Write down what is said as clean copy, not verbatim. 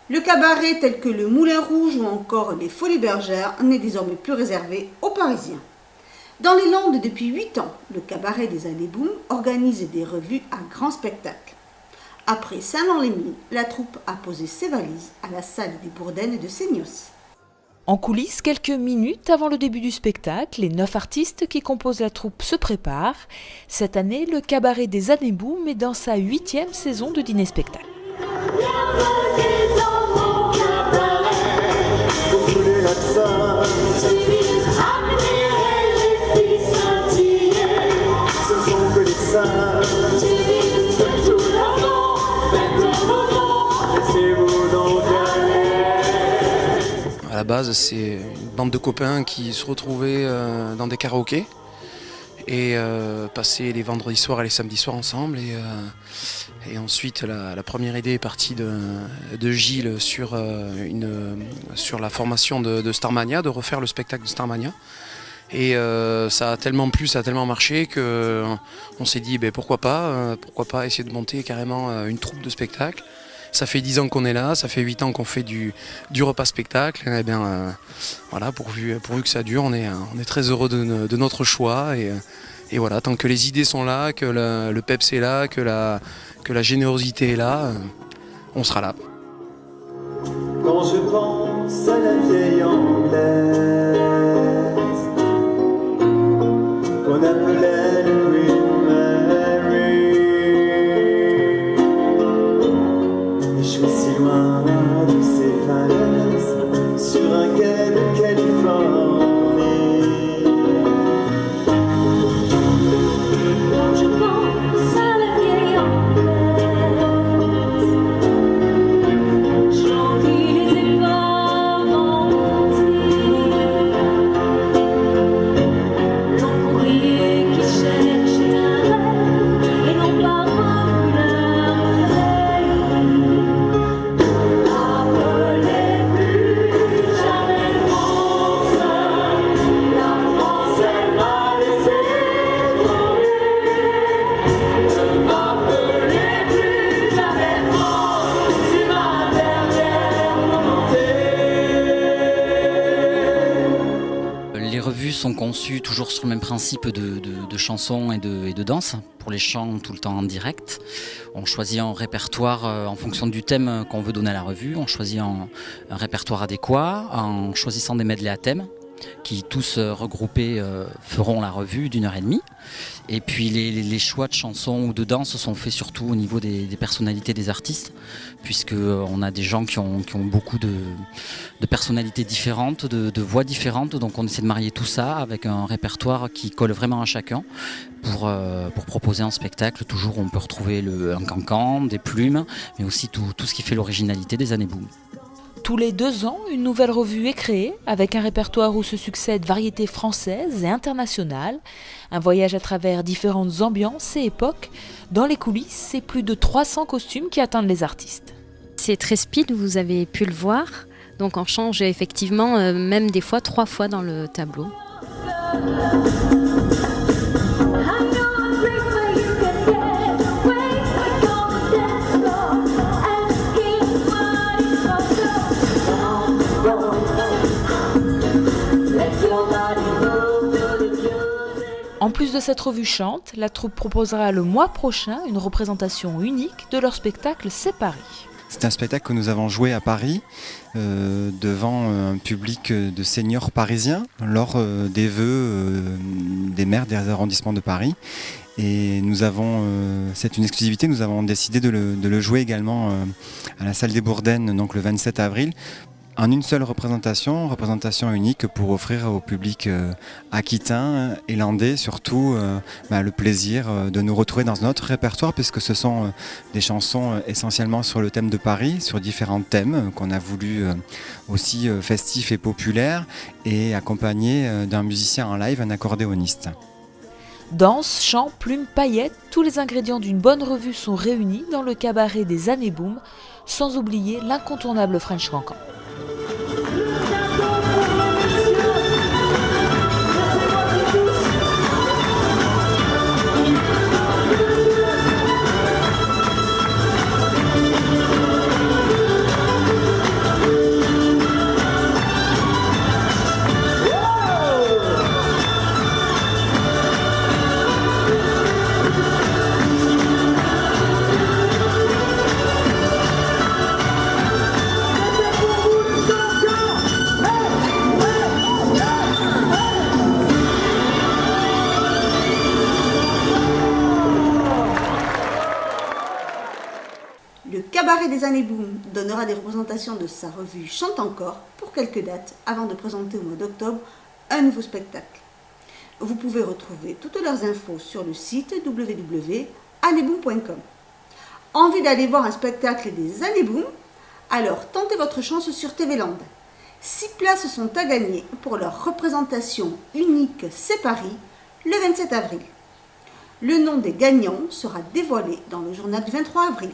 Le cabaret tel que le Moulin Rouge ou encore les Folies Bergères n'est désormais plus réservé aux Parisiens. Dans les Landes, depuis 8 ans, le cabaret des Années Boom organise des revues à grand spectacle. Après Saint-Lô-les-Mines, la troupe a posé ses valises à la salle des Bourdaines de Seignos. En coulisses, quelques minutes avant le début du spectacle, les 9 artistes qui composent la troupe se préparent. Cette année, le cabaret des Années Boom est dans sa 8e saison de dîner-spectacle. À la base, c'est une bande de copains qui se retrouvaient dans des karaokés et passaient les vendredis soirs et les samedis soirs ensemble. Et ensuite, la première idée est partie de Gilles sur la formation de Starmania, de refaire le spectacle de Starmania. Et ça a tellement plu, ça a tellement marché qu'on s'est dit pourquoi pas essayer de monter carrément une troupe de spectacle. Ça fait 10 ans qu'on est là, ça fait 8 ans qu'on fait du repas spectacle. Et bien voilà, pourvu que ça dure, on est très heureux de notre choix. Et voilà, tant que les idées sont là, que le peps est là, que la générosité est là, on sera là. Quand je pense à la vieille anglaise qu'on appelait Queen Mary, et je suis si loin de ces falaises sur un quai de Californie. Quand je pense à la vieille anglaise, j'envie les épaves en long courrier qui cherche un rêve et non pas revenir. Appelez plus jamais France, la France elle m'a laissé tomber. Ne m'appelez plus jamais France, c'est ma dernière volonté. Les revues sont conçues toujours sur le même principe de chansons et de danse. Pour les chants, tout le temps en direct. On choisit un répertoire en fonction du thème qu'on veut donner à la revue. On choisit un répertoire adéquat en choisissant des medleys à thème qui tous regroupés feront la revue d'1h30. Et puis les choix de chansons ou de danse sont faits surtout au niveau des personnalités des artistes, puisqu'on a des gens qui ont beaucoup de personnalités différentes, de voix différentes, donc on essaie de marier tout ça avec un répertoire qui colle vraiment à chacun pour proposer un spectacle. Toujours on peut retrouver un cancan, des plumes, mais aussi tout ce qui fait l'originalité des Années Boom. Tous les 2 ans, une nouvelle revue est créée, avec un répertoire où se succèdent variétés françaises et internationales. Un voyage à travers différentes ambiances et époques. Dans les coulisses, c'est plus de 300 costumes qui attendent les artistes. C'est très speed, vous avez pu le voir. Donc on change effectivement, même des fois 3 fois dans le tableau. En plus de cette revue chante, la troupe proposera le mois prochain une représentation unique de leur spectacle C'est Paris. C'est un spectacle que nous avons joué à Paris devant un public de seniors parisiens lors des vœux des maires des arrondissements de Paris. Et nous avons, c'est une exclusivité, nous avons décidé de le jouer également à la salle des Bourdaines, donc le 27 avril. En une seule représentation unique pour offrir au public aquitain et landais surtout le plaisir de nous retrouver dans notre répertoire, puisque ce sont des chansons essentiellement sur le thème de Paris, sur différents thèmes qu'on a voulu aussi festifs et populaires, et accompagnés d'un musicien en live, un accordéoniste. Danse, chant, plumes, paillettes, tous les ingrédients d'une bonne revue sont réunis dans le cabaret des Années Boom, sans oublier l'incontournable French Cancan. Cabaret des Années Boom donnera des représentations de sa revue Chante encore pour quelques dates avant de présenter au mois d'octobre un nouveau spectacle. Vous pouvez retrouver toutes leurs infos sur le site www.annéboom.com. Envie d'aller voir un spectacle des Années Boom? Alors tentez votre chance sur TV Land. 6 places sont à gagner pour leur représentation unique C'est Paris le 27 avril. Le nom des gagnants sera dévoilé dans le journal du 23 avril.